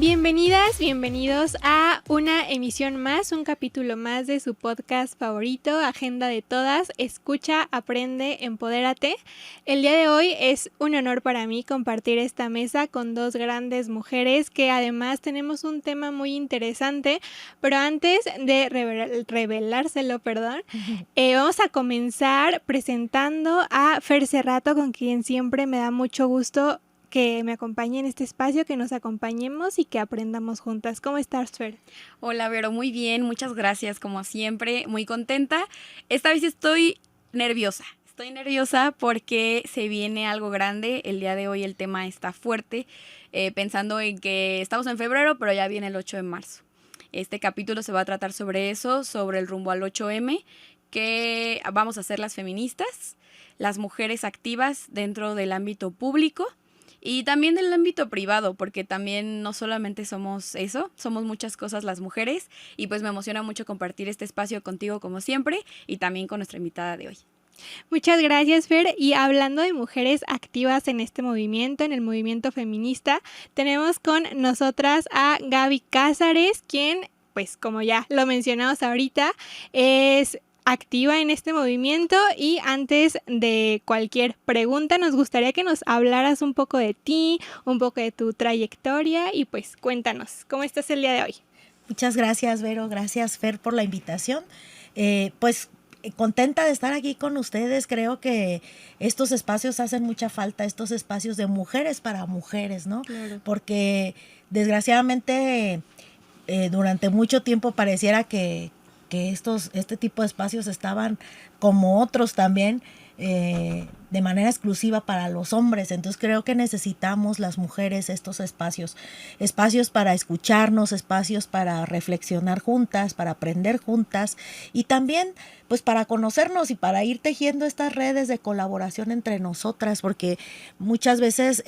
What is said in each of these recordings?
Bienvenidas, bienvenidos a una emisión más, un capítulo más de su podcast favorito, Agenda de Todas, escucha, aprende, empodérate. El día de hoy es un honor para mí compartir esta mesa con dos grandes mujeres que además tenemos un tema muy interesante, pero antes de revelárselo, vamos a comenzar presentando a Fer Cerrato, con quien siempre me da mucho gusto que me acompañe en este espacio, que nos acompañemos y que aprendamos juntas. ¿Cómo estás, Fer? Hola, Vero, muy bien, muchas gracias, como siempre, muy contenta. Esta vez estoy nerviosa porque se viene algo grande. El día de hoy el tema está fuerte, pensando en que estamos en febrero, pero ya viene el 8 de marzo. Este capítulo se va a tratar sobre eso, sobre el rumbo al 8M, que vamos a ser las feministas, las mujeres activas dentro del ámbito público, y también del ámbito privado, porque también no solamente somos eso, somos muchas cosas las mujeres, y pues me emociona mucho compartir este espacio contigo como siempre, y también con nuestra invitada de hoy. Muchas gracias, Fer. Y hablando de mujeres activas en este movimiento, en el movimiento feminista, tenemos con nosotras a Gaby Cázares, quien, pues como ya lo mencionamos ahorita, es activa en este movimiento. Y antes de cualquier pregunta, nos gustaría que nos hablaras un poco de ti, un poco de tu trayectoria y pues cuéntanos, ¿cómo estás el día de hoy? Muchas gracias, Vero, gracias, Fer, por la invitación. Contenta de estar aquí con ustedes. Creo que estos espacios hacen mucha falta, estos espacios de mujeres para mujeres, ¿no? Claro. Porque desgraciadamente durante mucho tiempo pareciera que este tipo de espacios estaban, como otros también, de manera exclusiva para los hombres. Entonces creo que necesitamos las mujeres estos espacios para escucharnos, espacios para reflexionar juntas, para aprender juntas y también pues para conocernos y para ir tejiendo estas redes de colaboración entre nosotras, porque muchas veces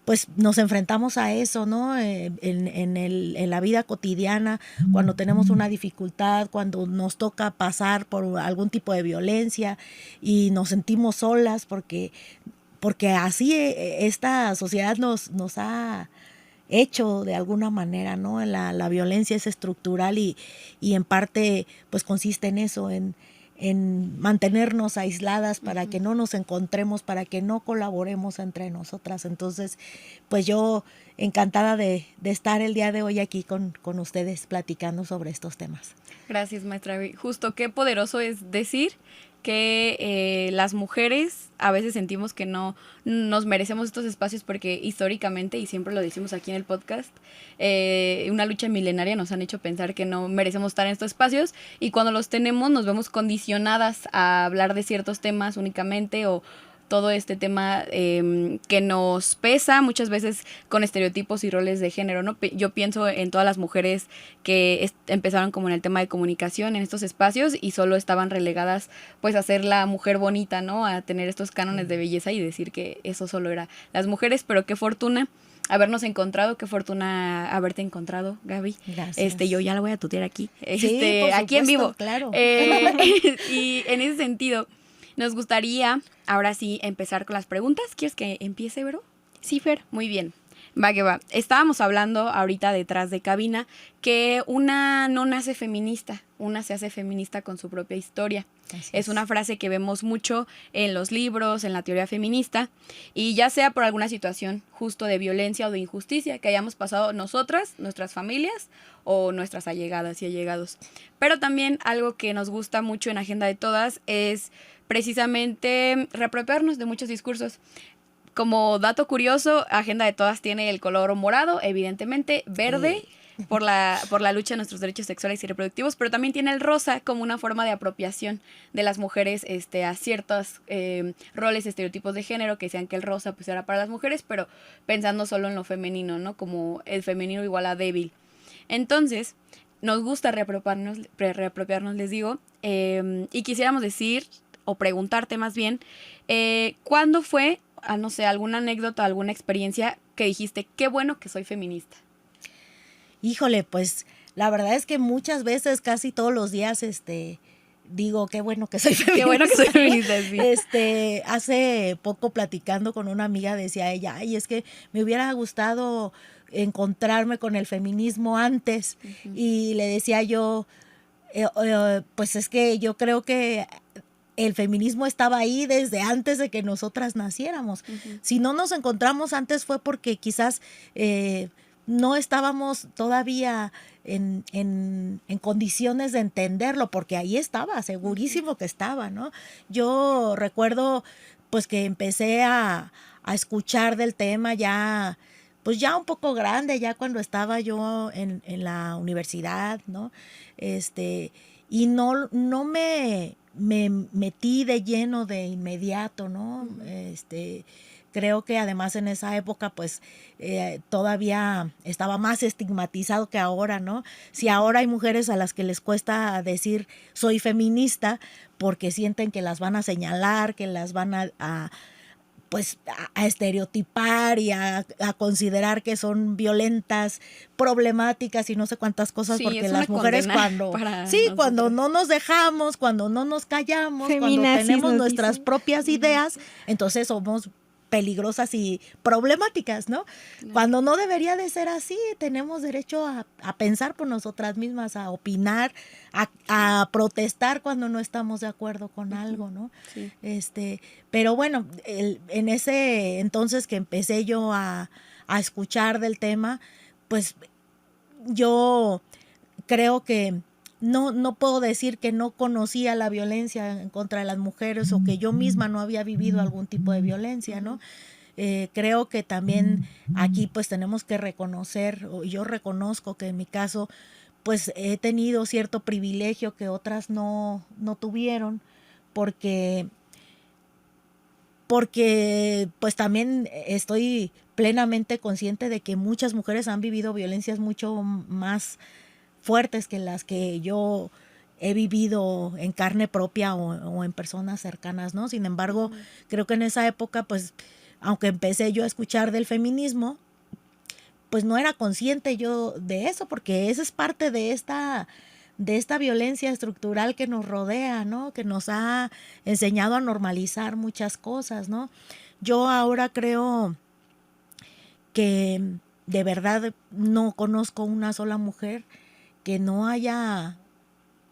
pues nos enfrentamos a eso, ¿no? En la vida cotidiana, cuando tenemos una dificultad, cuando nos toca pasar por algún tipo de violencia y nos sentimos solas porque así esta sociedad nos ha hecho de alguna manera, ¿no? La violencia es estructural y en parte pues consiste en eso, en mantenernos aisladas para que no nos encontremos, para que no colaboremos entre nosotras. Entonces, pues yo encantada de estar el día de hoy aquí con ustedes platicando sobre estos temas. Gracias, maestra. Justo, qué poderoso es decir que las mujeres a veces sentimos que no nos merecemos estos espacios porque históricamente, y siempre lo decimos aquí en el podcast, una lucha milenaria nos han hecho pensar que no merecemos estar en estos espacios, y cuando los tenemos nos vemos condicionadas a hablar de ciertos temas únicamente, o todo este tema que nos pesa muchas veces con estereotipos y roles de género, ¿no? Yo pienso en todas las mujeres que empezaron como en el tema de comunicación en estos espacios y solo estaban relegadas pues a ser la mujer bonita, ¿no? A tener estos cánones de belleza y decir que eso solo era las mujeres, pero qué fortuna habernos encontrado, qué fortuna haberte encontrado, Gaby. Gracias. Yo ya la voy a tutear aquí. Sí, por supuesto, aquí en vivo. Claro. Y en ese sentido, nos gustaría, ahora sí, empezar con las preguntas. ¿Quieres que empiece, Vero? Sí, Fer. Muy bien. Va que va. Estábamos hablando ahorita detrás de cabina que una no nace feminista, una se hace feminista con su propia historia. Es una frase que vemos mucho en los libros, en la teoría feminista, y ya sea por alguna situación justo de violencia o de injusticia que hayamos pasado nosotras, nuestras familias o nuestras allegadas y allegados. Pero también algo que nos gusta mucho en Agenda de Todas es precisamente reapropiarnos de muchos discursos. Como dato curioso, Agenda de Todas tiene el color morado, evidentemente, verde, por la lucha de nuestros derechos sexuales y reproductivos, pero también tiene el rosa como una forma de apropiación de las mujeres a ciertos roles, estereotipos de género, que decían que el rosa pues era para las mujeres, pero pensando solo en lo femenino, ¿no? Como el femenino igual a débil. Entonces, nos gusta reapropiarnos, les digo, y quisiéramos decir, o preguntarte más bien, ¿cuándo fue, no sé, alguna anécdota, alguna experiencia que dijiste, qué bueno que soy feminista? Híjole, pues la verdad es que muchas veces, casi todos los días, digo, qué bueno que soy feminista. Qué bueno que soy feminista, Hace poco platicando con una amiga decía ella, ay, es que me hubiera gustado encontrarme con el feminismo antes. Y le decía yo, pues es que yo creo que el feminismo estaba ahí desde antes de que nosotras naciéramos. Si no nos encontramos antes fue porque quizás no estábamos todavía en condiciones de entenderlo, porque ahí estaba, segurísimo que estaba, ¿no? Yo recuerdo pues que empecé a escuchar del tema ya, pues ya un poco grande, ya cuando estaba yo en la universidad, ¿no? Y no me metí de lleno de inmediato, ¿no? Creo que además en esa época pues todavía estaba más estigmatizado que ahora, ¿no? Si ahora hay mujeres a las que les cuesta decir soy feminista porque sienten que las van a señalar, que las van a estereotipar y a considerar que son violentas, problemáticas y no sé cuántas cosas, porque las mujeres cuando no nos dejamos, cuando no nos callamos, cuando tenemos nuestras propias ideas, entonces somos peligrosas y problemáticas, ¿no? Cuando no debería de ser así, tenemos derecho a pensar por nosotras mismas, a opinar, a protestar cuando no estamos de acuerdo con algo, ¿no? Sí. Pero bueno, en ese entonces que empecé yo a escuchar del tema, pues yo creo que no puedo decir que no conocía la violencia en contra de las mujeres o que yo misma no había vivido algún tipo de violencia, ¿no? Creo que también aquí pues tenemos que reconocer, o yo reconozco que en mi caso pues he tenido cierto privilegio que otras no tuvieron, porque pues también estoy plenamente consciente de que muchas mujeres han vivido violencias mucho más fuertes que las que yo he vivido en carne propia o en personas cercanas, ¿no? Sin embargo, creo que en esa época, pues, aunque empecé yo a escuchar del feminismo, pues no era consciente yo de eso, porque esa es parte de esta violencia estructural que nos rodea, ¿no? Que nos ha enseñado a normalizar muchas cosas, ¿no? Yo ahora creo que de verdad no conozco una sola mujer que no haya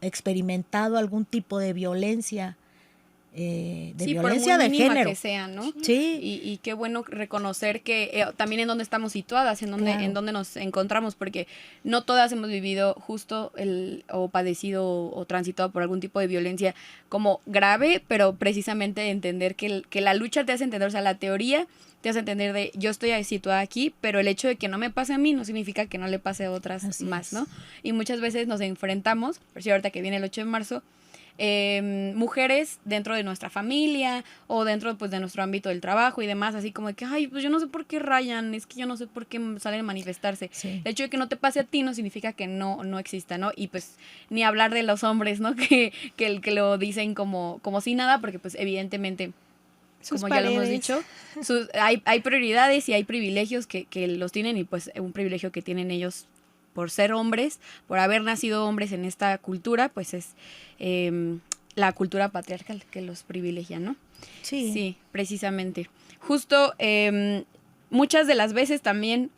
experimentado algún tipo de violencia, violencia de género. Que sea, ¿no? Sí. Y qué bueno reconocer que también en dónde estamos situadas, en dónde nos encontramos, porque no todas hemos vivido justo o padecido o transitado por algún tipo de violencia como grave, pero precisamente entender que la lucha te hace entender, o sea, la teoría te hace entender de yo estoy situada aquí, pero el hecho de que no me pase a mí no significa que no le pase a otras Así más, ¿no? Y muchas veces nos enfrentamos, por si ahorita que viene el 8 de marzo, mujeres dentro de nuestra familia o dentro pues de nuestro ámbito del trabajo y demás, así como de que, ay, pues yo no sé por qué rayan, es que yo no sé por qué salen a manifestarse. Sí. El hecho de que no te pase a ti no significa que no exista, ¿no? Y pues ni hablar de los hombres, ¿no? Que lo dicen como si nada, porque pues evidentemente como ya lo hemos dicho, hay prioridades y hay privilegios que los tienen, y pues un privilegio que tienen ellos por ser hombres, por haber nacido hombres en esta cultura, pues es la cultura patriarcal que los privilegia, ¿no? Sí. Sí, precisamente. Justo muchas de las veces también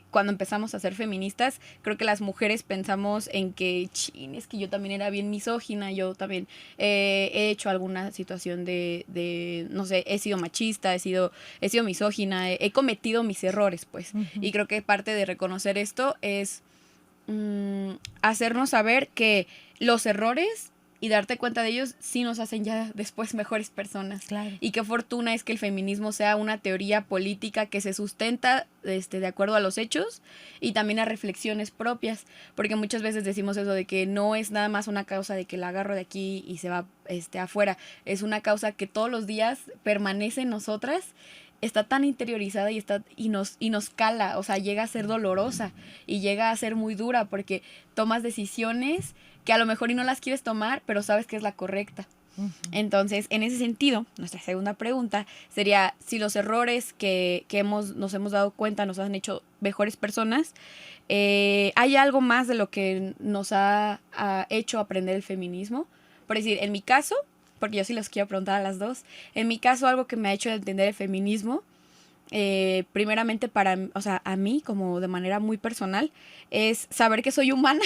cuando empezamos a ser feministas, creo que las mujeres pensamos en que, es que yo también era bien misógina, yo también he hecho alguna situación de no sé, he sido machista, he sido misógina, he cometido mis errores, pues. Y creo que parte de reconocer esto es hacernos saber que los errores y darte cuenta de ellos sí nos hacen ya después mejores personas. Claro. Y qué fortuna es que el feminismo sea una teoría política que se sustenta de acuerdo a los hechos y también a reflexiones propias, porque muchas veces decimos eso de que no es nada más una causa de que la agarro de aquí y se va afuera, es una causa que todos los días permanece en nosotras, está tan interiorizada y nos cala, o sea, llega a ser dolorosa y llega a ser muy dura porque tomas decisiones que a lo mejor y no las quieres tomar, pero sabes que es la correcta. Entonces, en ese sentido, nuestra segunda pregunta sería si los errores que nos hemos dado cuenta nos han hecho mejores personas, ¿hay algo más de lo que nos ha hecho aprender el feminismo? Por decir, en mi caso, porque yo sí les quiero preguntar a las dos, en mi caso algo que me ha hecho entender el feminismo primeramente o sea, a mí, como de manera muy personal, es saber que soy humana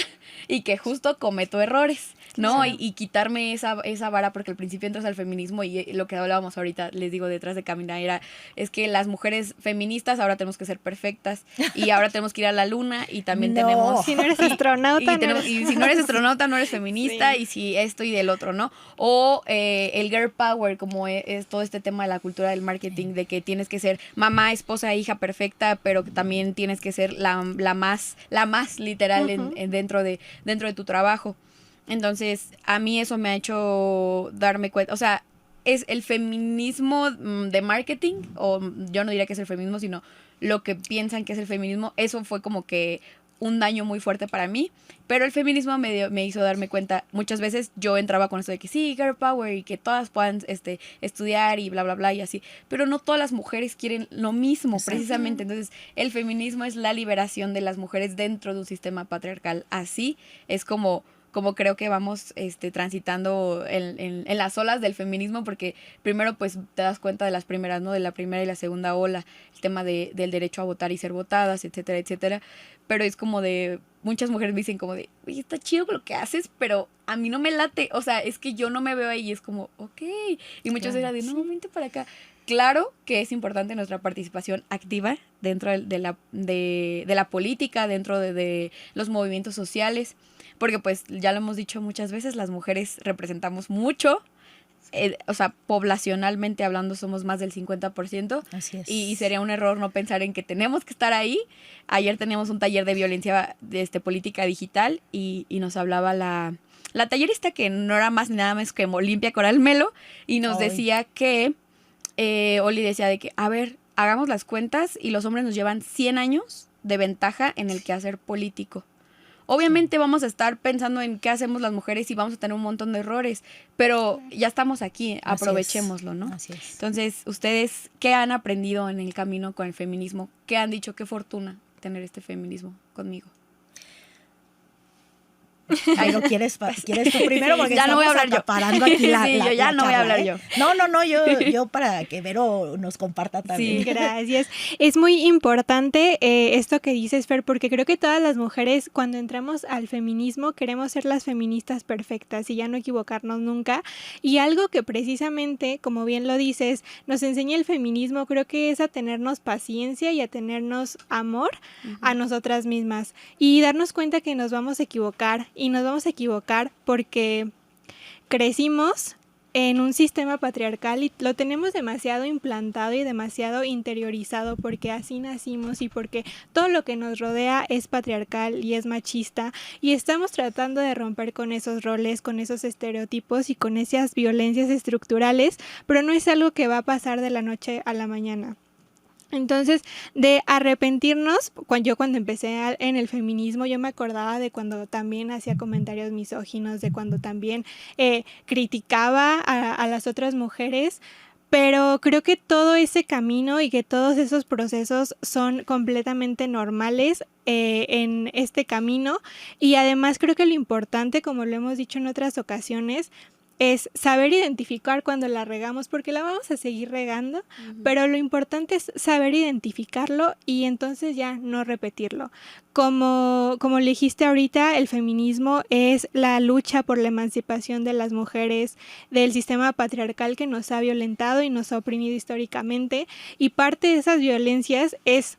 y que justo cometo errores, ¿no? Claro. Y quitarme esa vara, porque al principio entras al feminismo y lo que hablábamos ahorita, les digo, detrás de Caminar, es que las mujeres feministas ahora tenemos que ser perfectas y ahora tenemos que ir a la luna y también No. tenemos... Si no eres astronauta, y si no eres astronauta, no eres feminista, Sí. y si esto y del otro, ¿no? O el girl power, como es todo este tema de la cultura del marketing, de que tienes que ser mamá, esposa, hija perfecta, pero que también tienes que ser la más literal dentro de tu trabajo. Entonces, a mí eso me ha hecho darme cuenta, o sea, es el feminismo de marketing, o yo no diría que es el feminismo, sino lo que piensan que es el feminismo. Eso fue como que un daño muy fuerte para mí, pero el feminismo me hizo darme cuenta. Muchas veces yo entraba con eso de que sí, girl power, y que todas puedan estudiar y bla, bla, bla, y así, pero no todas las mujeres quieren lo mismo. Exacto. Precisamente. Entonces, el feminismo es la liberación de las mujeres dentro de un sistema patriarcal. Así es como creo que vamos transitando en las olas del feminismo, porque primero pues te das cuenta de las primeras, ¿no? De la primera y la segunda ola, el tema del derecho a votar y ser votadas, etcétera, etcétera. Pero es como de, muchas mujeres me dicen como de, oye, está chido lo que haces, pero a mí no me late, o sea, es que yo no me veo ahí, y es como, ok. Y muchas eran de, no, vente para acá. Claro que es importante nuestra participación activa dentro de la política, dentro de los movimientos sociales, porque pues ya lo hemos dicho muchas veces, las mujeres representamos mucho, o sea, poblacionalmente hablando somos más del 50%. Así es. Y sería un error no pensar en que tenemos que estar ahí. Ayer teníamos un taller de violencia política digital y nos hablaba la tallerista, que no era más ni nada más que Olimpia Coral Melo, y nos decía que Oli decía de que, a ver, hagamos las cuentas y los hombres nos llevan 100 años de ventaja en el quehacer político. Obviamente vamos a estar pensando en qué hacemos las mujeres y vamos a tener un montón de errores, pero ya estamos aquí, aprovechémoslo, ¿no? Así es. Entonces, ¿ustedes qué han aprendido en el camino con el feminismo? ¿Qué han dicho? Qué fortuna tener este feminismo conmigo. Ay, ¿lo quieres tú primero? Porque ya no voy a hablar yo. Parando aquí la yo ya no voy a hablar yo. No, yo para que Vero nos comparta también. Sí, gracias. Es muy importante esto que dices, Fer, porque creo que todas las mujeres, cuando entramos al feminismo, queremos ser las feministas perfectas y ya no equivocarnos nunca. Y algo que precisamente, como bien lo dices, nos enseña el feminismo, creo que es a tenernos paciencia y a tenernos amor a nosotras mismas y darnos cuenta que nos vamos a equivocar. Y nos vamos a equivocar porque crecimos en un sistema patriarcal y lo tenemos demasiado implantado y demasiado interiorizado porque así nacimos y porque todo lo que nos rodea es patriarcal y es machista y estamos tratando de romper con esos roles, con esos estereotipos y con esas violencias estructurales, pero no es algo que va a pasar de la noche a la mañana. Entonces, de arrepentirnos, cuando empecé en el feminismo, yo me acordaba de cuando también hacía comentarios misóginos, de cuando también criticaba a las otras mujeres, pero creo que todo ese camino y que todos esos procesos son completamente normales en este camino y además creo que lo importante, como lo hemos dicho en otras ocasiones, es saber identificar cuando la regamos, porque la vamos a seguir regando, pero lo importante es saber identificarlo y entonces ya no repetirlo. Como le dijiste ahorita, el feminismo es la lucha por la emancipación de las mujeres del sistema patriarcal que nos ha violentado y nos ha oprimido históricamente, y parte de esas violencias es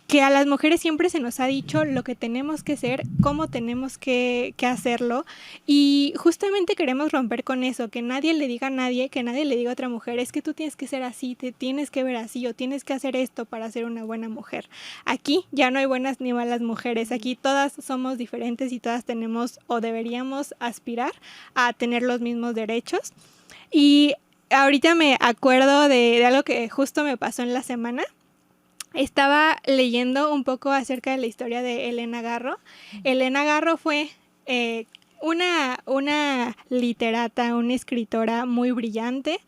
que a las mujeres siempre se nos ha dicho lo que tenemos que ser, cómo tenemos que hacerlo, y justamente queremos romper con eso, que nadie le diga a nadie, que nadie le diga a otra mujer, es que tú tienes que ser así, te tienes que ver así, o tienes que hacer esto para ser una buena mujer. Aquí ya no hay buenas ni malas mujeres, aquí todas somos diferentes y todas tenemos o deberíamos aspirar a tener los mismos derechos. Y ahorita me acuerdo de algo que justo me pasó en la semana. Estaba leyendo un poco acerca de la historia de Helena Garro. Helena Garro fue una literata, una escritora muy brillante,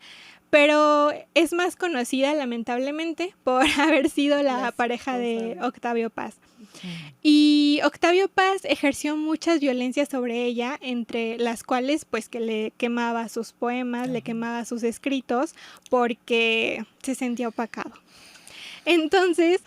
pero es más conocida lamentablemente por haber sido la pareja de Octavio Paz. Y Octavio Paz ejerció muchas violencias sobre ella, entre las cuales pues que le quemaba sus poemas, le quemaba sus escritos porque se sentía opacado. Entonces,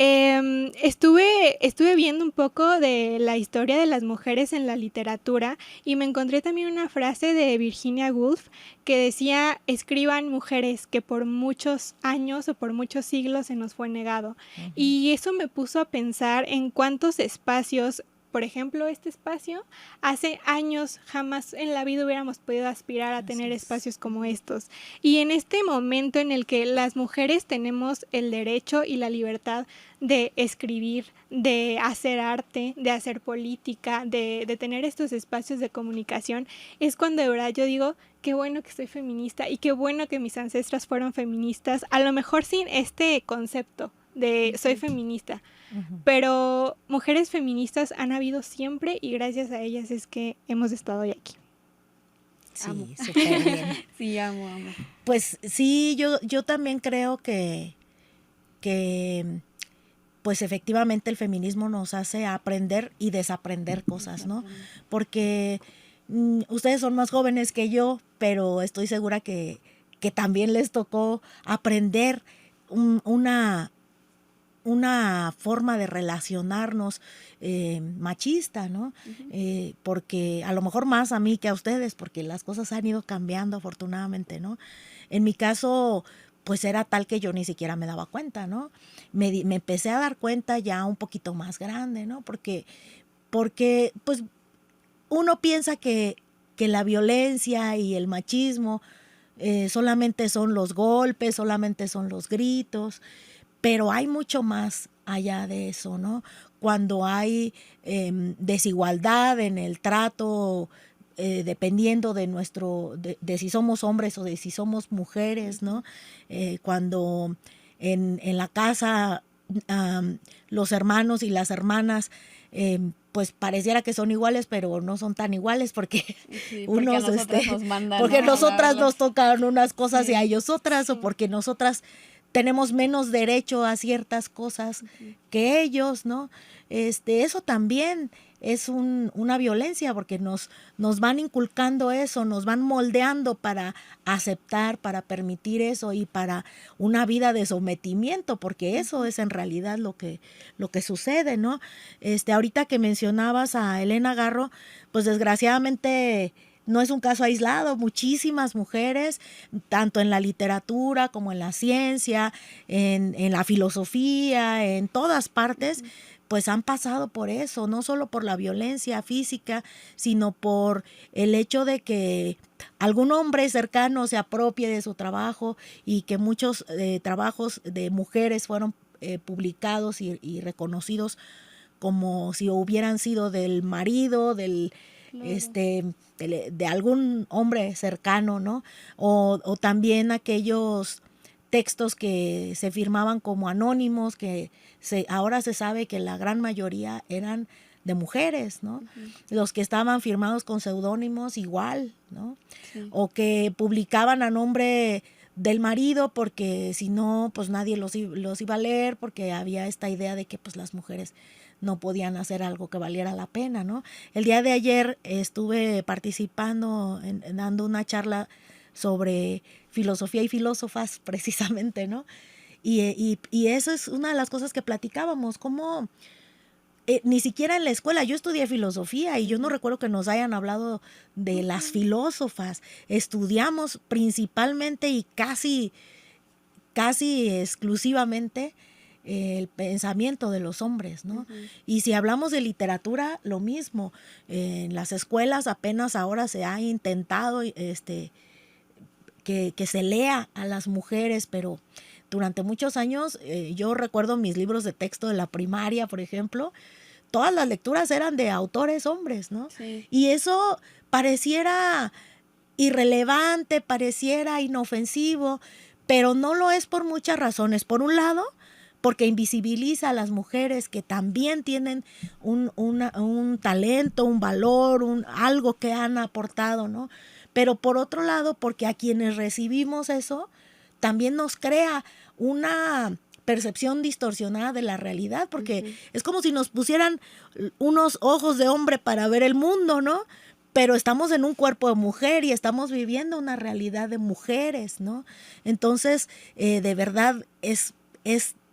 estuve viendo un poco de la historia de las mujeres en la literatura y me encontré también una frase de Virginia Woolf que decía: escriban mujeres, que por muchos años o por muchos siglos se nos fue negado. Uh-huh. Y eso me puso a pensar en cuántos espacios, por ejemplo, este espacio, hace años jamás en la vida hubiéramos podido aspirar a tener espacios como estos. Y en este momento en el que las mujeres tenemos el derecho y la libertad de escribir, de hacer arte, de hacer política, de tener estos espacios de comunicación, es cuando de verdad yo digo: qué bueno que soy feminista y qué bueno que mis ancestras fueron feministas, a lo mejor sin este concepto de soy feminista. Uh-huh. Pero mujeres feministas han habido siempre y gracias a ellas es que hemos estado hoy aquí. Sí, súper bien. Sí, amo. Pues sí, yo también creo que pues efectivamente el feminismo nos hace aprender y desaprender cosas, ¿no? Porque ustedes son más jóvenes que yo, pero estoy segura que también les tocó aprender una forma de relacionarnos machista, ¿no? Uh-huh. Porque a lo mejor más a mí que a ustedes, porque las cosas han ido cambiando afortunadamente, ¿no? En mi caso, pues era tal que yo ni siquiera me daba cuenta, ¿no? Me empecé a dar cuenta ya un poquito más grande, ¿no? Porque pues uno piensa que la violencia y el machismo solamente son los golpes, solamente son los gritos, pero hay mucho más allá de eso, ¿no? Cuando hay desigualdad en el trato, dependiendo de si somos hombres o de si somos mujeres, ¿no? Cuando en la casa los hermanos y las hermanas pues pareciera que son iguales, pero no son tan iguales porque unos nos mandan, porque nosotras nos tocan unas cosas y a ellos otras, o porque nosotras tenemos menos derecho a ciertas cosas que ellos, ¿no? Eso también es una violencia, porque nos van inculcando eso, nos van moldeando para aceptar, para permitir eso y para una vida de sometimiento, porque eso es en realidad lo que sucede, ¿no? Ahorita que mencionabas a Elena Garro, pues desgraciadamente no es un caso aislado, muchísimas mujeres, tanto en la literatura como en la ciencia, en la filosofía, en todas partes, pues han pasado por eso, no solo por la violencia física, sino por el hecho de que algún hombre cercano se apropie de su trabajo y que muchos trabajos de mujeres fueron publicados y reconocidos como si hubieran sido del marido, de algún hombre cercano, ¿no? O también aquellos textos que se firmaban como anónimos, que ahora se sabe que la gran mayoría eran de mujeres, ¿no? Uh-huh. Los que estaban firmados con seudónimos igual, ¿no? Sí. O que publicaban a nombre del marido, porque si no, pues nadie los iba a leer, porque había esta idea de que pues las mujeres no podían hacer algo que valiera la pena, ¿no? El día de ayer estuve participando dando una charla sobre filosofía y filósofas, precisamente, ¿no? Y eso es una de las cosas que platicábamos, como ni siquiera en la escuela, yo estudié filosofía y yo no recuerdo que nos hayan hablado de las filósofas. Estudiamos principalmente y casi exclusivamente el pensamiento de los hombres, ¿no? Uh-huh. Y si hablamos de literatura, lo mismo. En las escuelas apenas ahora se ha intentado que se lea a las mujeres, pero durante muchos años, yo recuerdo mis libros de texto de la primaria, por ejemplo, todas las lecturas eran de autores hombres, ¿no? Sí. Y eso pareciera irrelevante, pareciera inofensivo, pero no lo es por muchas razones. Por un lado, porque invisibiliza a las mujeres que también tienen un talento, un valor, algo que han aportado, ¿no? Pero por otro lado, porque a quienes recibimos eso, también nos crea una percepción distorsionada de la realidad, porque uh-huh. es como si nos pusieran unos ojos de hombre para ver el mundo, ¿no? Pero estamos en un cuerpo de mujer y estamos viviendo una realidad de mujeres, ¿no? Entonces, de verdad, es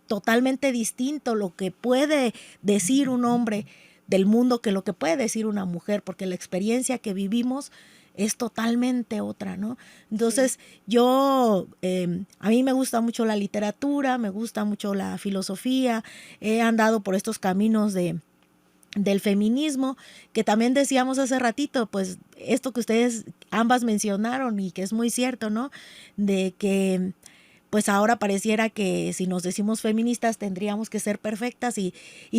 totalmente distinto lo que puede decir un hombre del mundo que lo que puede decir una mujer, porque la experiencia que vivimos es totalmente otra, ¿no? Entonces, yo, a mí me gusta mucho la literatura, me gusta mucho la filosofía, he andado por estos caminos del feminismo, que también decíamos hace ratito, pues esto que ustedes ambas mencionaron y que es muy cierto, ¿no? De que pues ahora pareciera que si nos decimos feministas tendríamos que ser perfectas y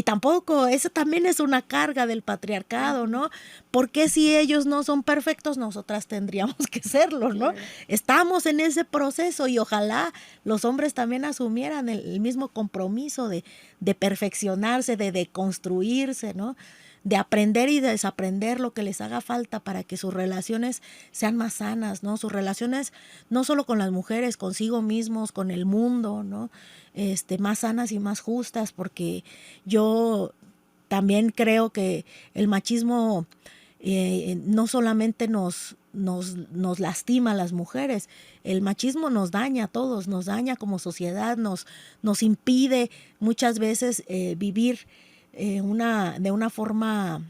tampoco, eso también es una carga del patriarcado, ¿no? Porque si ellos no son perfectos, nosotras tendríamos que serlo, ¿no? Claro. Estamos en ese proceso y ojalá los hombres también asumieran el mismo compromiso de perfeccionarse, de deconstruirse, ¿no? De aprender y desaprender lo que les haga falta para que sus relaciones sean más sanas, ¿no? Sus relaciones no solo con las mujeres, consigo mismos, con el mundo, ¿no? Más sanas y más justas, porque yo también creo que el machismo no solamente nos lastima a las mujeres, el machismo nos daña a todos, nos daña como sociedad, nos impide muchas veces vivir de una forma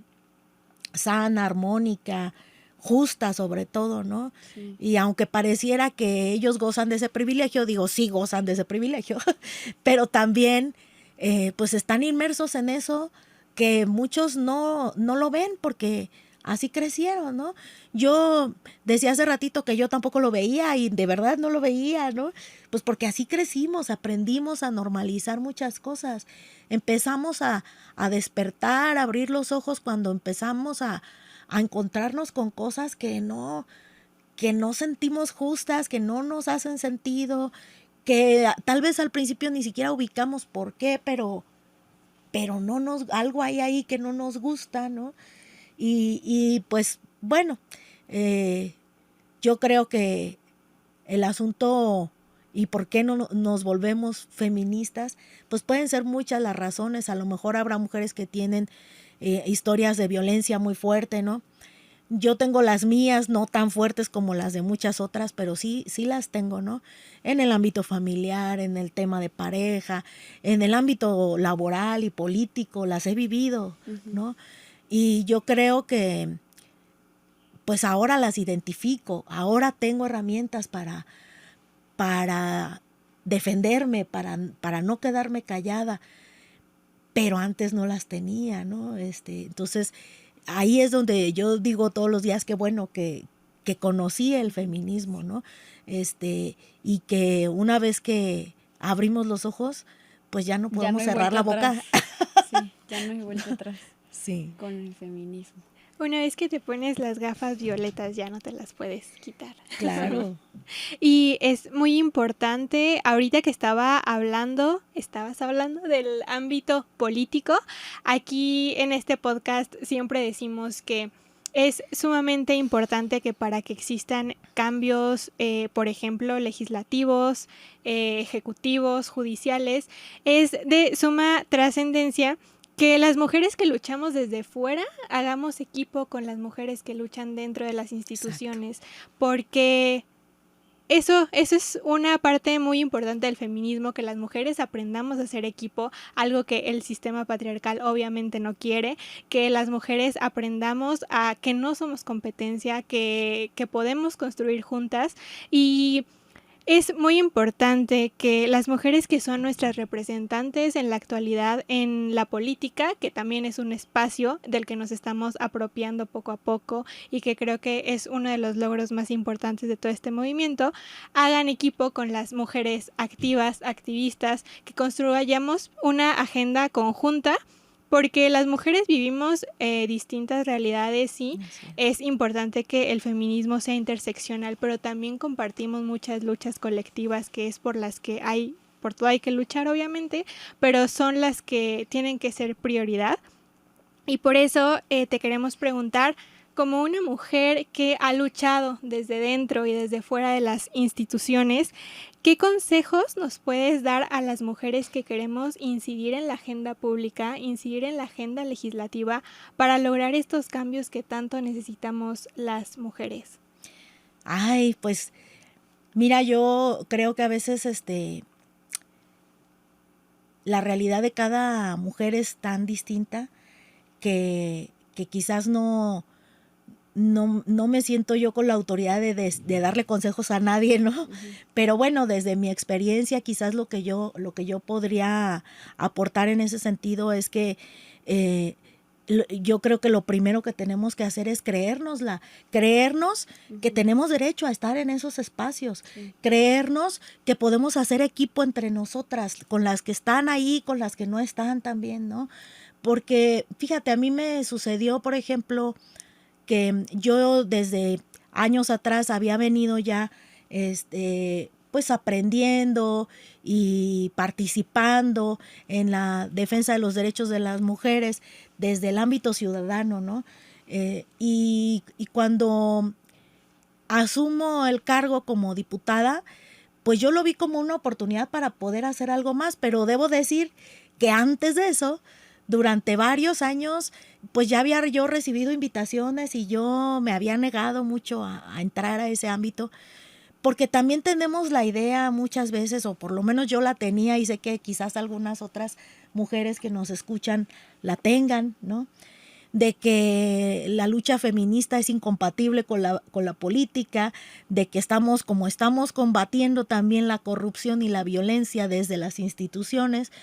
sana, armónica, justa sobre todo, ¿no? Sí. Y aunque pareciera que ellos gozan de ese privilegio, digo, sí gozan de ese privilegio, pero también pues están inmersos en eso que muchos no lo ven porque así crecieron, ¿no? Yo decía hace ratito que yo tampoco lo veía y de verdad no lo veía, ¿no? Pues porque así crecimos, aprendimos a normalizar muchas cosas. Empezamos a despertar, a abrir los ojos cuando empezamos a encontrarnos con cosas que no sentimos justas, que no nos hacen sentido, que tal vez al principio ni siquiera ubicamos por qué, pero algo hay ahí que no nos gusta, ¿no? Y pues bueno, yo creo que el asunto y por qué no nos volvemos feministas, pues pueden ser muchas las razones. A lo mejor habrá mujeres que tienen historias de violencia muy fuerte, ¿no? Yo tengo las mías, no tan fuertes como las de muchas otras, pero sí las tengo, ¿no? En el ámbito familiar, en el tema de pareja, en el ámbito laboral y político, las he vivido, ¿no? Y yo creo que pues ahora las identifico, ahora tengo herramientas para defenderme, para no quedarme callada, pero antes no las tenía, ¿no? Entonces, ahí es donde yo digo todos los días que bueno que conocí el feminismo, ¿no? Y que una vez que abrimos los ojos, pues ya no podemos cerrar la boca. Sí, ya no hay vuelta atrás. Sí. Con el feminismo. Una vez que te pones las gafas violetas ya no te las puedes quitar. Claro. Y es muy importante, ahorita que estabas hablando del ámbito político, aquí en este podcast siempre decimos que es sumamente importante que para que existan cambios, por ejemplo, legislativos, ejecutivos, judiciales, es de suma trascendencia que las mujeres que luchamos desde fuera hagamos equipo con las mujeres que luchan dentro de las instituciones. Exacto. Porque eso es una parte muy importante del feminismo, que las mujeres aprendamos a hacer equipo, algo que el sistema patriarcal obviamente no quiere, que las mujeres aprendamos a que no somos competencia, que podemos construir juntas. Y es muy importante que las mujeres que son nuestras representantes en la actualidad en la política, que también es un espacio del que nos estamos apropiando poco a poco y que creo que es uno de los logros más importantes de todo este movimiento, hagan equipo con las mujeres activas, activistas, que construyamos una agenda conjunta. Porque las mujeres vivimos distintas realidades, sí. Es importante que el feminismo sea interseccional, pero también compartimos muchas luchas colectivas que es por las que por todo hay que luchar, obviamente, pero son las que tienen que ser prioridad. Y por eso te queremos preguntar, como una mujer que ha luchado desde dentro y desde fuera de las instituciones, ¿qué consejos nos puedes dar a las mujeres que queremos incidir en la agenda pública, incidir en la agenda legislativa para lograr estos cambios que tanto necesitamos las mujeres? Ay, pues mira, yo creo que a veces la realidad de cada mujer es tan distinta que quizás no me siento yo con la autoridad de darle consejos a nadie, ¿no? Uh-huh. Pero bueno, desde mi experiencia, quizás lo que yo podría aportar en ese sentido es que yo creo que lo primero que tenemos que hacer es creernos uh-huh. que tenemos derecho a estar en esos espacios, sí. Creernos que podemos hacer equipo entre nosotras, con las que están ahí, con las que no están también, ¿no? Porque, fíjate, a mí me sucedió, por ejemplo, que yo desde años atrás había venido ya pues aprendiendo y participando en la defensa de los derechos de las mujeres desde el ámbito ciudadano, ¿no? Y cuando asumo el cargo como diputada, pues yo lo vi como una oportunidad para poder hacer algo más, pero debo decir que antes de eso, durante varios años, pues ya había yo recibido invitaciones y yo me había negado mucho a entrar a ese ámbito, porque también tenemos la idea muchas veces, o por lo menos yo la tenía y sé que quizás algunas otras mujeres que nos escuchan la tengan, ¿no? De que la lucha feminista es incompatible con la política, de que estamos combatiendo también la corrupción y la violencia desde las instituciones,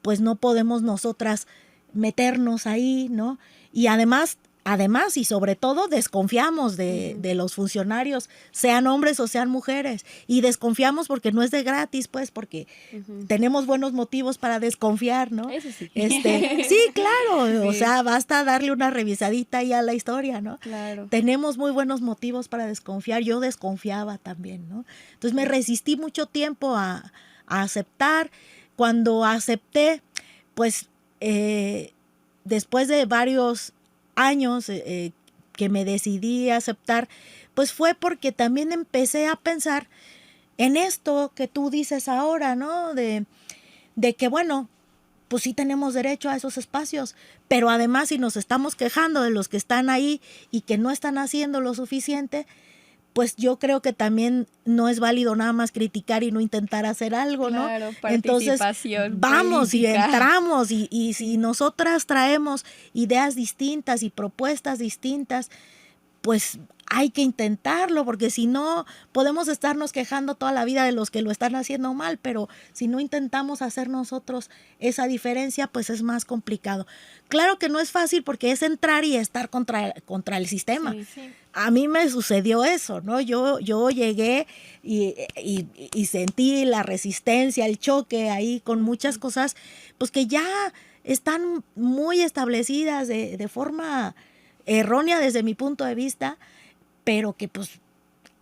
pues no podemos nosotras meternos ahí, ¿no? Y además y sobre todo desconfiamos de los funcionarios, sean hombres o sean mujeres, y desconfiamos porque no es de gratis, pues, porque tenemos buenos motivos para desconfiar, ¿no? Eso sí. Sí, claro, sí. O sea, basta darle una revisadita ahí a la historia, ¿no? Claro. Tenemos muy buenos motivos para desconfiar, yo desconfiaba también, ¿no? Entonces me resistí mucho tiempo a aceptar. Cuando acepté, pues después de varios años que me decidí a aceptar, pues fue porque también empecé a pensar en esto que tú dices ahora, ¿no? De que, bueno, pues sí tenemos derecho a esos espacios, pero además si nos estamos quejando de los que están ahí y que no están haciendo lo suficiente, pues yo creo que también no es válido nada más criticar y no intentar hacer algo, ¿no? Claro, participación. Entonces, vamos política. Y entramos y si nosotras traemos ideas distintas y propuestas distintas, pues hay que intentarlo, porque si no, podemos estarnos quejando toda la vida de los que lo están haciendo mal, pero si no intentamos hacer nosotros esa diferencia, pues es más complicado. Claro que no es fácil porque es entrar y estar contra el sistema. Sí, sí. A mí me sucedió eso, ¿no? Yo llegué y sentí la resistencia, el choque ahí con muchas cosas, pues que ya están muy establecidas de forma errónea desde mi punto de vista, pero que pues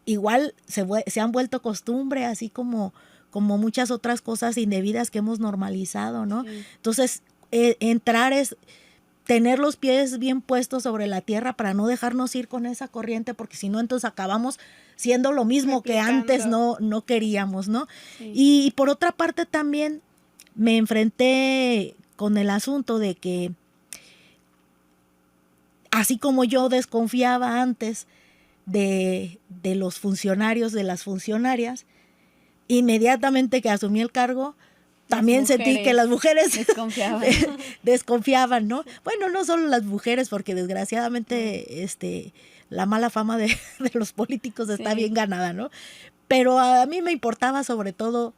igual se han vuelto costumbre, así como muchas otras cosas indebidas que hemos normalizado, ¿no? Sí. Entonces, entrar es tener los pies bien puestos sobre la tierra para no dejarnos ir con esa corriente, porque si no, entonces acabamos siendo lo mismo que antes no queríamos, ¿no? Sí. Y por otra parte también me enfrenté con el asunto de que así como yo desconfiaba antes de los funcionarios, de las funcionarias, inmediatamente que asumí el cargo, también sentí que las mujeres desconfiaban, ¿no? Bueno, no solo las mujeres, porque desgraciadamente la mala fama de los políticos está bien ganada, ¿no? Pero a mí me importaba sobre todo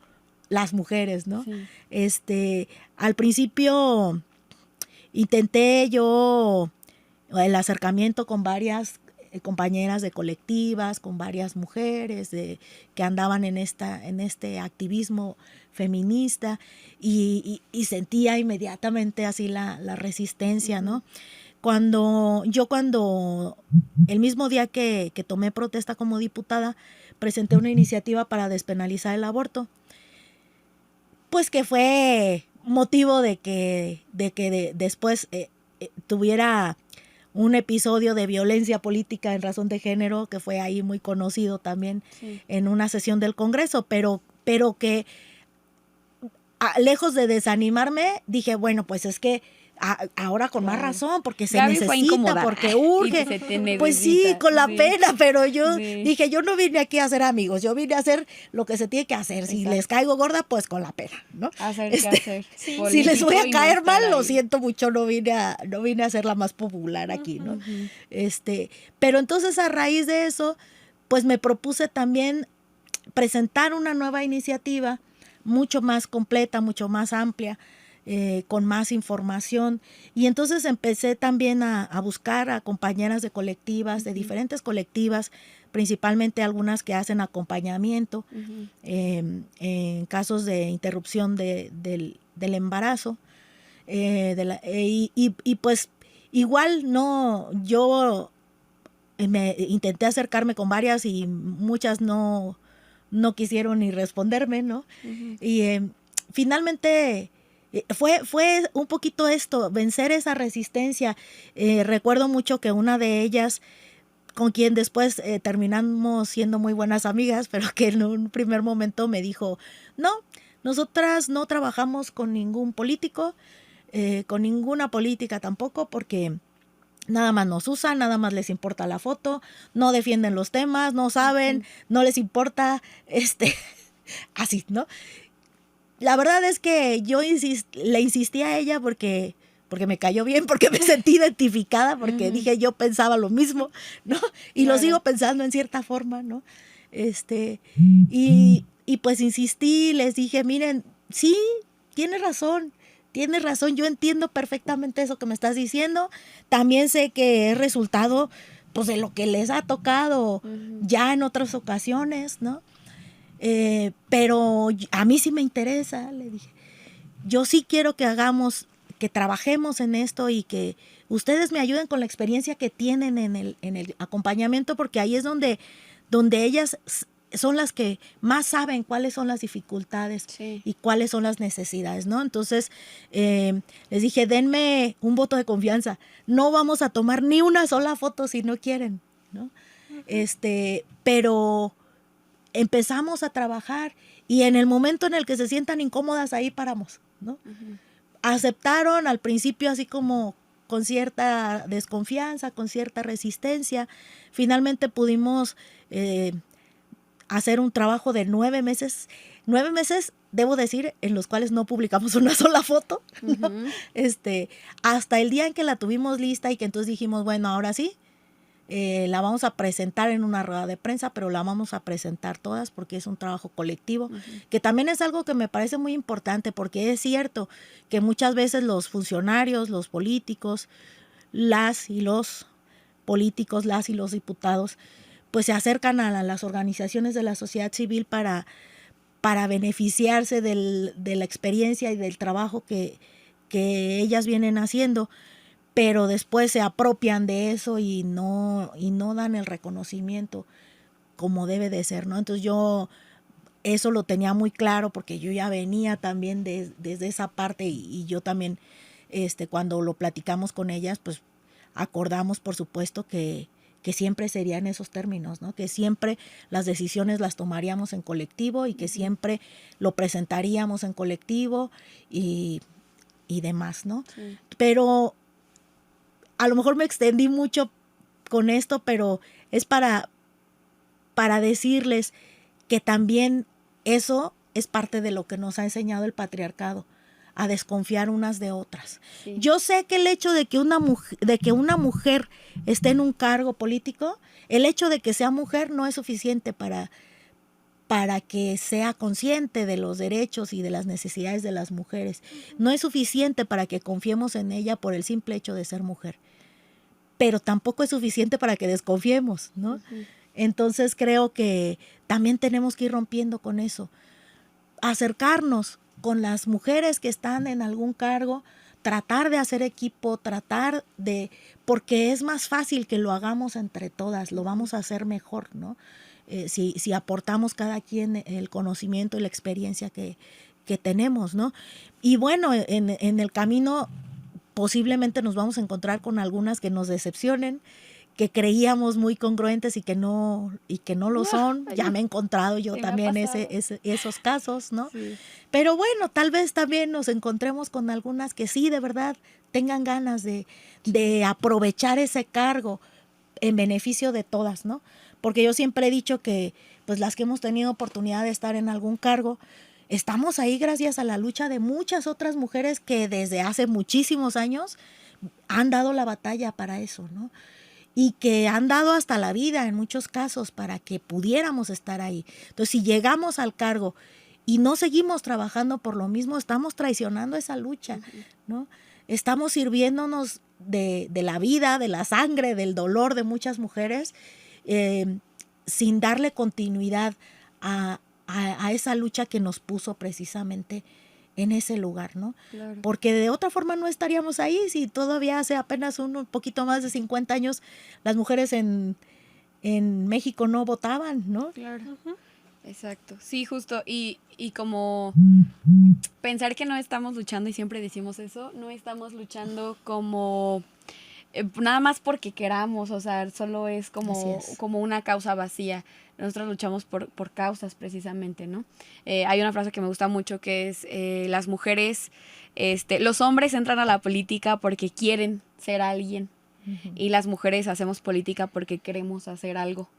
las mujeres, ¿no? Sí. Al principio intenté yo el acercamiento con varias compañeras de colectivas, con varias mujeres que andaban en este activismo feminista y sentía inmediatamente así la resistencia, ¿no? Cuando el mismo día que tomé protesta como diputada, presenté una iniciativa para despenalizar el aborto, pues que fue motivo de que después tuviera un episodio de violencia política en razón de género, que fue ahí muy conocido también en una sesión del Congreso, pero que lejos de desanimarme, dije, bueno, pues es que Ahora con más razón, porque se Gaby fue necesita, incómoda. porque urge. Y se te necesita, pues sí, con la pena, pero yo Sí. dije, yo no vine aquí a hacer amigos, yo vine a hacer lo que se tiene que hacer. Si Exacto. les caigo gorda, pues con la pena, ¿no? Hacer qué hacer. Sí. Si les voy a Político y caer no estar mal, lo ahí. siento mucho, no vine a ser la más popular aquí, ¿no? Pero entonces a raíz de eso, pues me propuse también presentar una nueva iniciativa mucho más completa, mucho más amplia, con más información. Y entonces empecé también a buscar a compañeras de colectivas, de diferentes colectivas, principalmente algunas que hacen acompañamiento en casos de interrupción del embarazo. Y pues igual no, yo me intenté acercarme con varias y muchas no quisieron ni responderme, ¿no? Y finalmente fue un poquito esto, vencer esa resistencia. Recuerdo mucho que una de ellas, con quien después terminamos siendo muy buenas amigas, pero que en un primer momento me dijo, no, nosotras no trabajamos con ningún político, con ninguna política tampoco, porque nada más nos usan, nada más les importa la foto, no defienden los temas, no saben, no les importa, así, ¿no? La verdad es que yo le insistí a ella porque me cayó bien, porque me sentí identificada, porque dije yo pensaba lo mismo, ¿no? Y lo sigo pensando en cierta forma, ¿no? Y pues insistí, les dije, miren, sí, tienes razón, yo entiendo perfectamente eso que me estás diciendo, también sé que es resultado pues de lo que les ha tocado ya en otras ocasiones, ¿no? Pero a mí sí me interesa, le dije, yo sí quiero que trabajemos en esto y que ustedes me ayuden con la experiencia que tienen en el acompañamiento, porque ahí es donde ellas son las que más saben cuáles son las dificultades y cuáles son las necesidades, ¿no? Entonces, les dije, denme un voto de confianza. No vamos a tomar ni una sola foto si no quieren, ¿no? Pero empezamos a trabajar y en el momento en el que se sientan incómodas, ahí paramos, ¿no? Aceptaron al principio así como con cierta desconfianza, con cierta resistencia. Finalmente pudimos hacer un trabajo de 9 meses. 9 meses, debo decir, en los cuales no publicamos una sola foto, ¿no? Hasta el día en que la tuvimos lista y que entonces dijimos, bueno, ahora sí, la vamos a presentar en una rueda de prensa, pero la vamos a presentar todas porque es un trabajo colectivo, que también es algo que me parece muy importante, porque es cierto que muchas veces los funcionarios, los políticos, las y los diputados, pues se acercan a las organizaciones de la sociedad civil para beneficiarse de la experiencia y del trabajo que ellas vienen haciendo, pero después se apropian de eso y no dan el reconocimiento como debe de ser, ¿no? Entonces yo eso lo tenía muy claro porque yo ya venía también desde esa parte y yo también, cuando lo platicamos con ellas, pues acordamos, por supuesto, que siempre serían esos términos, ¿no? Que siempre las decisiones las tomaríamos en colectivo y que siempre lo presentaríamos en colectivo y demás, ¿no? Sí. Pero a lo mejor me extendí mucho con esto, pero es para decirles que también eso es parte de lo que nos ha enseñado el patriarcado, a desconfiar unas de otras. Sí. Yo sé que el hecho de que una mujer esté en un cargo político, el hecho de que sea mujer no es suficiente para que sea consciente de los derechos y de las necesidades de las mujeres. No es suficiente para que confiemos en ella por el simple hecho de ser mujer. Pero tampoco es suficiente para que desconfiemos, ¿no? Entonces creo que también tenemos que ir rompiendo con eso. Acercarnos con las mujeres que están en algún cargo, tratar de hacer equipo, porque es más fácil que lo hagamos entre todas, lo vamos a hacer mejor, ¿no? Si aportamos cada quien el conocimiento y la experiencia que tenemos, ¿no? Y bueno, en el camino posiblemente nos vamos a encontrar con algunas que nos decepcionen, que creíamos muy congruentes y que no lo son. Ya me he encontrado yo también esos casos, ¿no? Sí. Pero bueno, tal vez también nos encontremos con algunas que sí, de verdad, tengan ganas de aprovechar ese cargo en beneficio de todas, ¿no? Porque yo siempre he dicho que pues las que hemos tenido oportunidad de estar en algún cargo, estamos ahí gracias a la lucha de muchas otras mujeres que desde hace muchísimos años han dado la batalla para eso, ¿no? Y que han dado hasta la vida en muchos casos para que pudiéramos estar ahí. Entonces, si llegamos al cargo y no seguimos trabajando por lo mismo, estamos traicionando esa lucha, ¿no? Estamos sirviéndonos de la vida, de la sangre, del dolor de muchas mujeres, sin darle continuidad a esa lucha que nos puso precisamente en ese lugar, ¿no? Claro. Porque de otra forma no estaríamos ahí si todavía hace apenas un poquito más de 50 años las mujeres en México no votaban, ¿no? Claro. Exacto. Sí, justo. Y como pensar que no estamos luchando, y siempre decimos eso, no estamos luchando como nada más porque queramos, o sea, solo es como una causa vacía. Nosotros luchamos por causas precisamente, ¿no? Hay una frase que me gusta mucho que es las mujeres, los hombres entran a la política porque quieren ser alguien, y las mujeres hacemos política porque queremos hacer algo.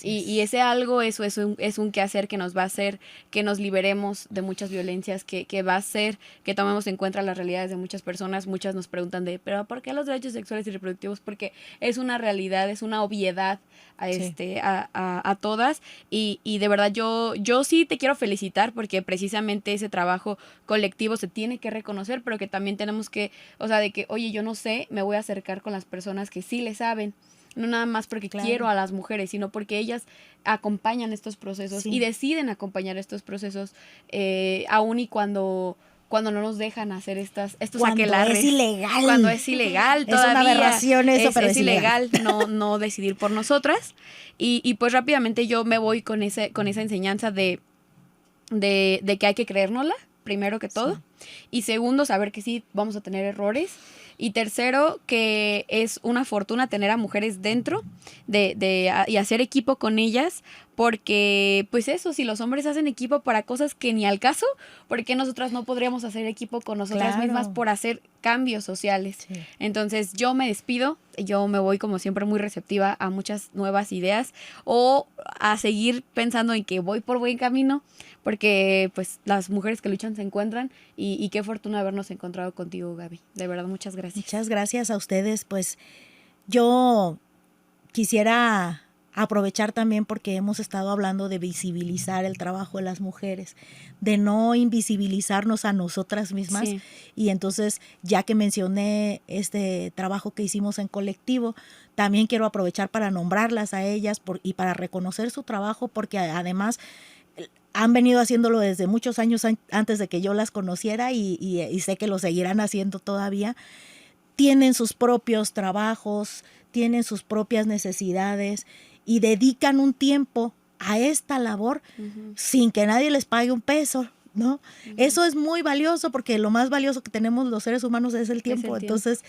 Y ese algo, eso es un quehacer que nos va a hacer que nos liberemos de muchas violencias, que va a hacer que tomemos en cuenta las realidades de muchas personas. Muchas nos preguntan ¿pero por qué los derechos sexuales y reproductivos? Porque es una realidad, es una obviedad a todas. Y de verdad yo sí te quiero felicitar porque precisamente ese trabajo colectivo se tiene que reconocer, pero que también tenemos que, o sea, de que, oye, yo no sé, me voy a acercar con las personas que sí le saben. No nada más porque quiero a las mujeres, sino porque ellas acompañan estos procesos y deciden acompañar estos procesos, aun y cuando no nos dejan hacer estos aquelarres. Es ilegal. Cuando es ilegal todavía. Es una aberración eso, pero es ilegal no decidir por nosotras. Y pues rápidamente yo me voy con esa enseñanza de que hay que creérnosla, primero que todo. Y segundo, saber que sí vamos a tener errores. Y tercero, que es una fortuna tener a mujeres dentro y hacer equipo con ellas, porque pues eso, si los hombres hacen equipo para cosas que ni al caso, ¿por qué nosotras no podríamos hacer equipo con nosotras mismas por hacer cambios sociales? Sí. Entonces yo me despido, yo me voy como siempre muy receptiva a muchas nuevas ideas o a seguir pensando en que voy por buen camino, porque pues las mujeres que luchan se encuentran y qué fortuna habernos encontrado contigo, Gaby. De verdad, muchas gracias. Muchas gracias a ustedes. Pues yo quisiera aprovechar también porque hemos estado hablando de visibilizar el trabajo de las mujeres, de no invisibilizarnos a nosotras mismas. Sí. Y entonces, ya que mencioné este trabajo que hicimos en colectivo, también quiero aprovechar para nombrarlas a ellas y para reconocer su trabajo, porque además han venido haciéndolo desde muchos años antes de que yo las conociera y sé que lo seguirán haciendo todavía. Tienen sus propios trabajos, tienen sus propias necesidades y dedican un tiempo a esta labor sin que nadie les pague un peso, ¿no? Eso es muy valioso porque lo más valioso que tenemos los seres humanos es el tiempo. Entonces,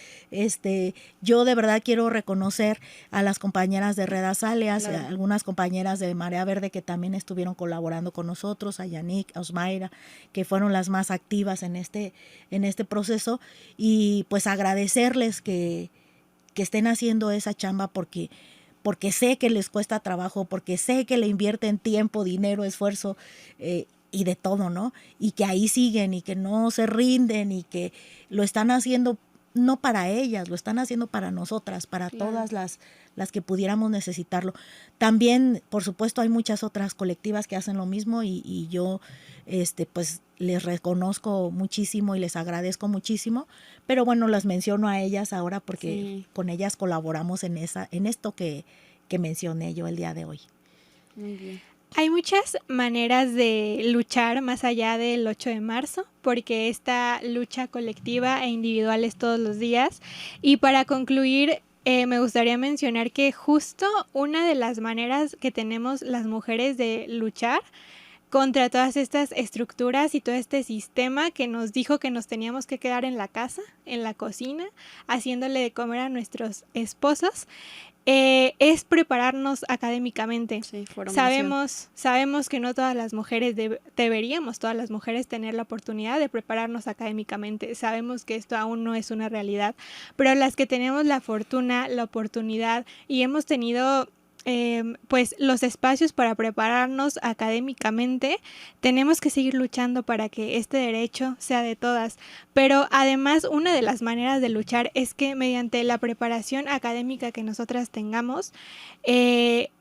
yo de verdad quiero reconocer a las compañeras de Red Azaleas, a algunas compañeras de Marea Verde que también estuvieron colaborando con nosotros, a Yannick, a Osmayra, que fueron las más activas en este proceso, y pues agradecerles que estén haciendo esa chamba porque sé que les cuesta trabajo, porque sé que le invierten tiempo, dinero, esfuerzo, y de todo, ¿no? Y que ahí siguen y que no se rinden y que lo están haciendo no para ellas, lo están haciendo para nosotras, para todas las que pudiéramos necesitarlo. También, por supuesto, hay muchas otras colectivas que hacen lo mismo y yo pues les reconozco muchísimo y les agradezco muchísimo, pero bueno, las menciono a ellas ahora porque con ellas colaboramos en esto que mencioné yo el día de hoy. Muy bien. Hay muchas maneras de luchar más allá del 8 de marzo, porque esta lucha colectiva e individual es todos los días. Y para concluir, me gustaría mencionar que justo una de las maneras que tenemos las mujeres de luchar contra todas estas estructuras y todo este sistema que nos dijo que nos teníamos que quedar en la casa, en la cocina, haciéndole de comer a nuestros esposos, es prepararnos académicamente. Sí, formación. Sabemos que no todas las mujeres deberíamos todas las mujeres tener la oportunidad de prepararnos académicamente. Sabemos que esto aún no es una realidad, pero las que tenemos la fortuna, la oportunidad y hemos tenido pues los espacios para prepararnos académicamente, tenemos que seguir luchando para que este derecho sea de todas. Pero además, una de las maneras de luchar es que mediante la preparación académica que nosotras tengamos,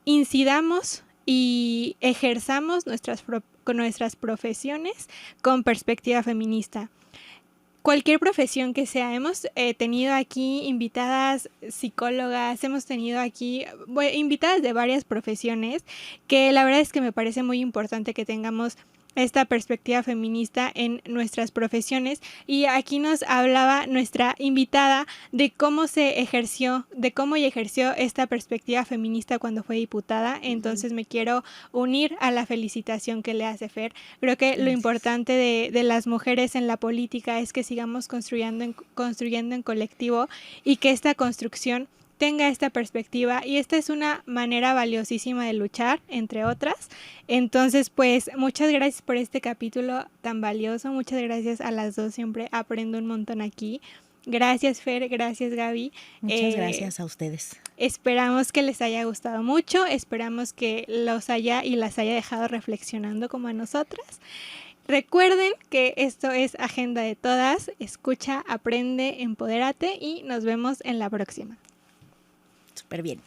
incidamos y ejerzamos nuestras profesiones con perspectiva feminista. Cualquier profesión que sea, hemos tenido aquí invitadas psicólogas, hemos tenido aquí invitadas de varias profesiones, que la verdad es que me parece muy importante que tengamos esta perspectiva feminista en nuestras profesiones. Y aquí nos hablaba nuestra invitada de cómo ejerció esta perspectiva feminista cuando fue diputada. Entonces me quiero unir a la felicitación que le hace Fer. Creo que lo importante de las mujeres en la política es que sigamos construyendo en colectivo y que esta construcción tenga esta perspectiva, y esta es una manera valiosísima de luchar, entre otras. Entonces, pues, muchas gracias por este capítulo tan valioso, muchas gracias a las dos, siempre aprendo un montón aquí. Gracias, Fer, gracias, Gaby. Muchas gracias a ustedes. Esperamos que les haya gustado mucho, esperamos que los haya y las haya dejado reflexionando como a nosotras. Recuerden que esto es Agenda de Todas, escucha, aprende, empodérate y nos vemos en la próxima. Súper bien.